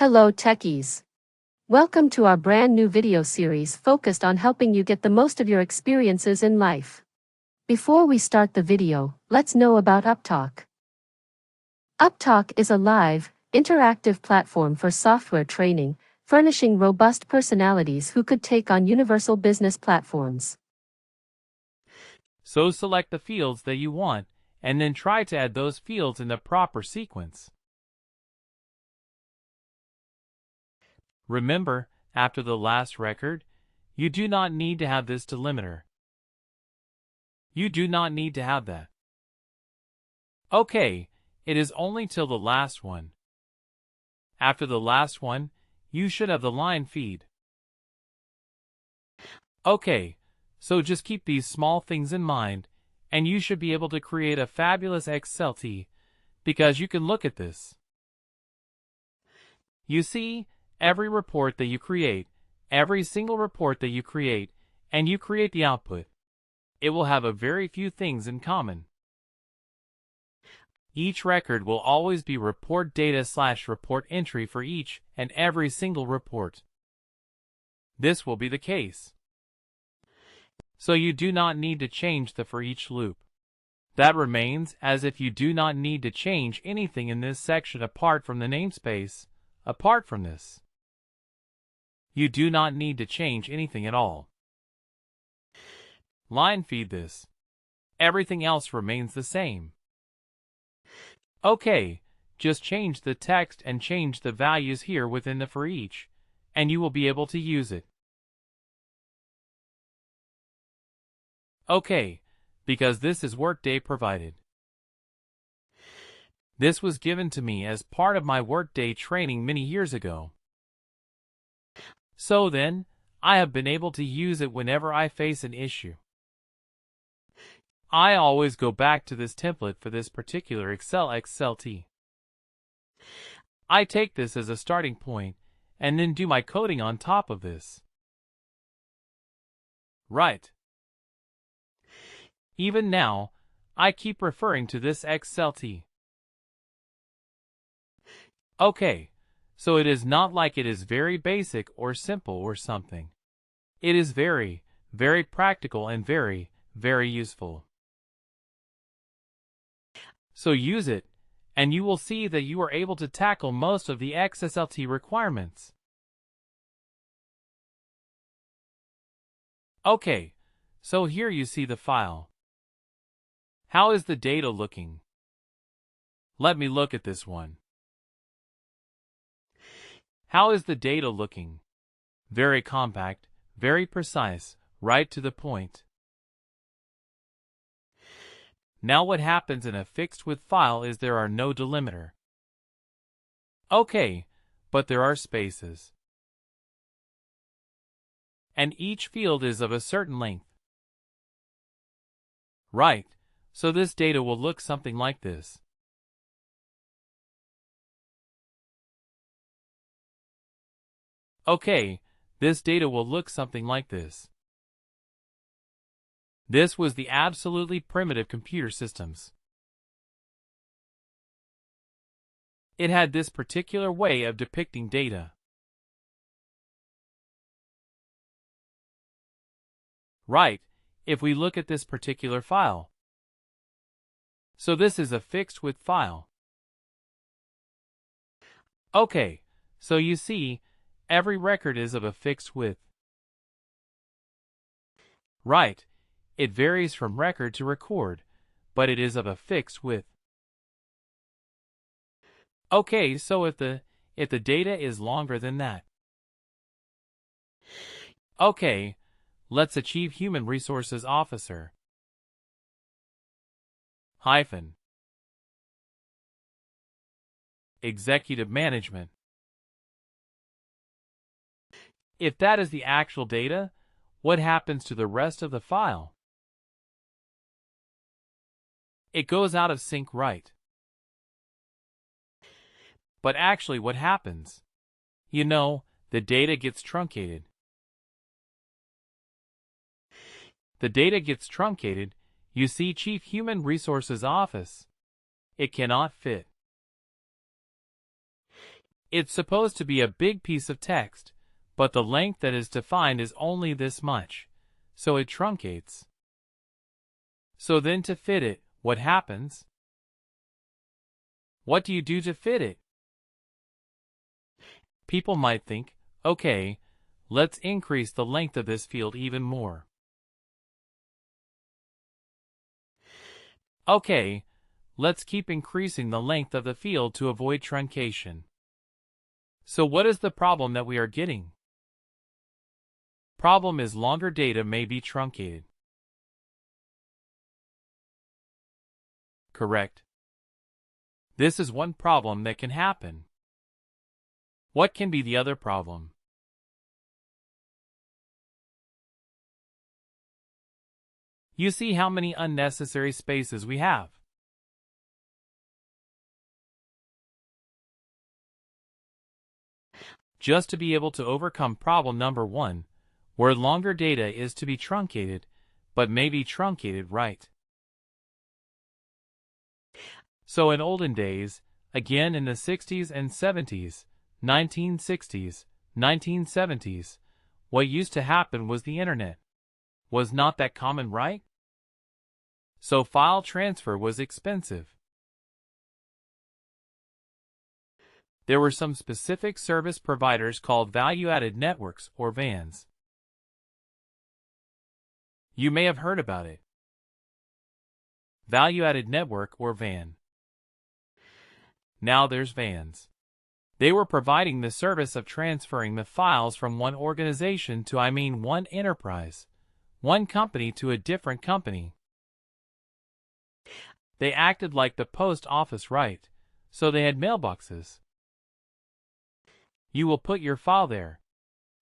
Hello techies. Welcome to our brand new video series focused on helping you get the most of your experiences in life. Before we start the video, let's know about Upptalk. Upptalk is a live, interactive platform for software training, furnishing robust personalities who could take on universal business platforms. So select the fields that you want, and then try to add those fields in the proper sequence. Remember, after the last record, you do not need to have this delimiter. You do not need to have that. Okay, it is only till the last one. After the last one, you should have the line feed. Okay, so just keep these small things in mind, and you should be able to create a fabulous XSLT, because you can look at this. You see, every report that you create, every single report that you create, and you create the output, it will have a very few things in common. Each record will always be report data/report entry for each and every single report. This will be the case. So you do not need to change the for each loop. That remains as if you do not need to change anything in this section apart from the namespace, apart from this. You do not need to change anything at all. Line feed this. Everything else remains the same. Okay, just change the text and change the values here within the for each, and you will be able to use it. Okay, because this is Workday provided. This was given to me as part of my Workday training many years ago. So then, I have been able to use it whenever I face an issue. I always go back to this template for this particular XSLT. I take this as a starting point, and then do my coding on top of this. Right. Even now, I keep referring to this XSLT. Okay, so it is not like it is very basic or simple or something. It is very, very practical and very, very useful. So use it, and you will see that you are able to tackle most of the XSLT requirements. Okay, so here you see the file. How is the data looking? Let me look at this one. How is the data looking? Very compact, very precise, right to the point. Now what happens in a fixed width file is there are no delimiter. Okay, but there are spaces. And each field is of a certain length. Right, so this data will look something like this. Okay, this data will look something like this. This was the absolutely primitive computer systems. It had this particular way of depicting data. Right, if we look at this particular file. So this is a fixed width file. Okay, so you see, every record is of a fixed width. Right, it varies from record to record, but it is of a fixed width. Okay, so if the data is longer than that. Okay, let's achieve Human Resources Officer. Hyphen. Executive Management. If that is the actual data, what happens to the rest of the file? It goes out of sync, right? But actually what happens? You know, the data gets truncated. The data gets truncated, you see Chief Human Resources Office. It cannot fit. It's supposed to be a big piece of text, but the length that is defined is only this much, so it truncates. So then to fit it, what happens? What do you do to fit it? People might think, okay, let's increase the length of this field even more. Okay, let's keep increasing the length of the field to avoid truncation. So what is the problem that we are getting? Problem is longer data may be truncated. Correct. This is one problem that can happen. What can be the other problem? You see how many unnecessary spaces we have. Just to be able to overcome problem number 1, where longer data is to be truncated, but may be truncated right. So in olden days, again in the 60s and 70s, 1960s, 1970s, what used to happen was the internet was not that common, right? So file transfer was expensive. There were some specific service providers called value-added networks or VANs. You may have heard about it. Value-added network or VAN. Now there's VANs. They were providing the service of transferring the files from one organization to one enterprise, one company to a different company. They acted like the post office, right? So they had mailboxes. You will put your file there.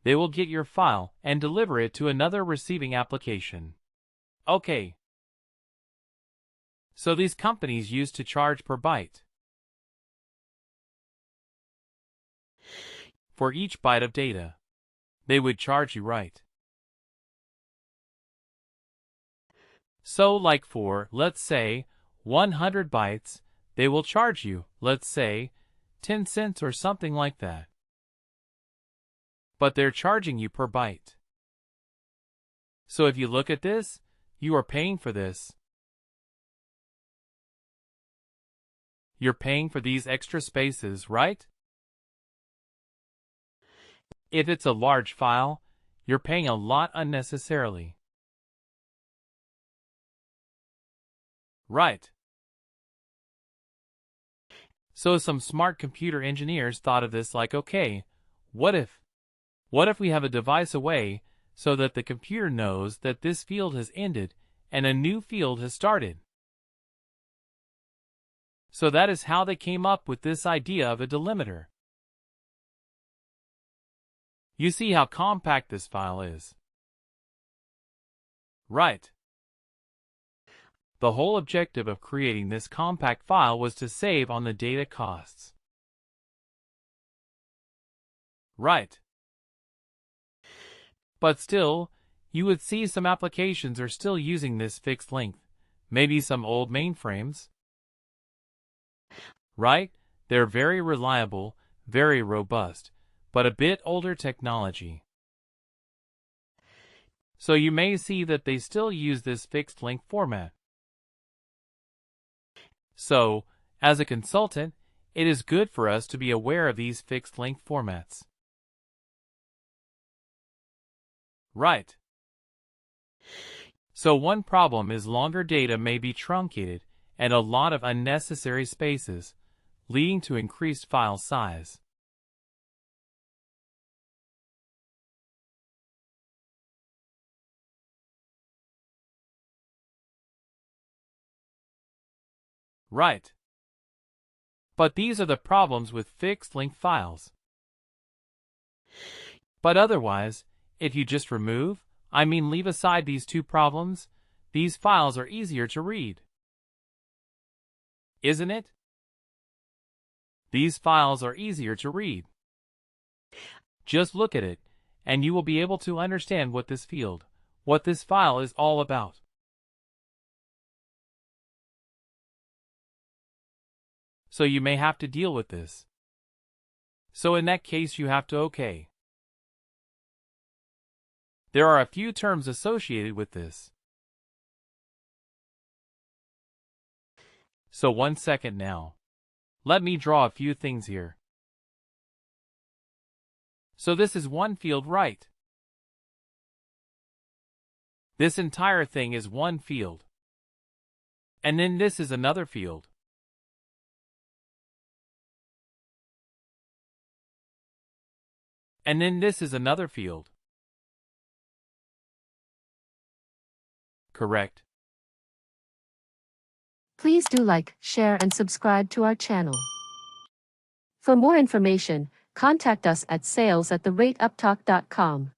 They will get your file and deliver it to another receiving application. Okay. So these companies used to charge per byte. For each byte of data, they would charge you, right? So like for, let's say, 100 bytes, they will charge you, let's say, 10 cents or something like that. But they're charging you per byte. So if you look at this, you are paying for this. You're paying for these extra spaces, right? If it's a large file, you're paying a lot unnecessarily. Right. So some smart computer engineers thought of this like, okay, what if we have a device away so that the computer knows that this field has ended and a new field has started? So that is how they came up with this idea of a delimiter. You see how compact this file is. Right. The whole objective of creating this compact file was to save on the data costs. Right. But still, you would see some applications are still using this fixed length, maybe some old mainframes. Right? They're very reliable, very robust, but a bit older technology. So you may see that they still use this fixed length format. So, as a consultant, it is good for us to be aware of these fixed length formats. Right. So one problem is longer data may be truncated and a lot of unnecessary spaces, leading to increased file size. Right. But these are the problems with fixed-length files. But otherwise, if you just leave aside these two problems, these files are easier to read. Isn't it? These files are easier to read. Just look at it, and you will be able to understand what this file is all about. So you may have to deal with this. So in that case you have to OK. There are a few terms associated with this. So 1 second now. Let me draw a few things here. So this is one field, right? This entire thing is one field. And then this is another field. And then this is another field. Correct. Please do like, share and subscribe to our channel. For more information, contact us at sales@thereuptalk.com.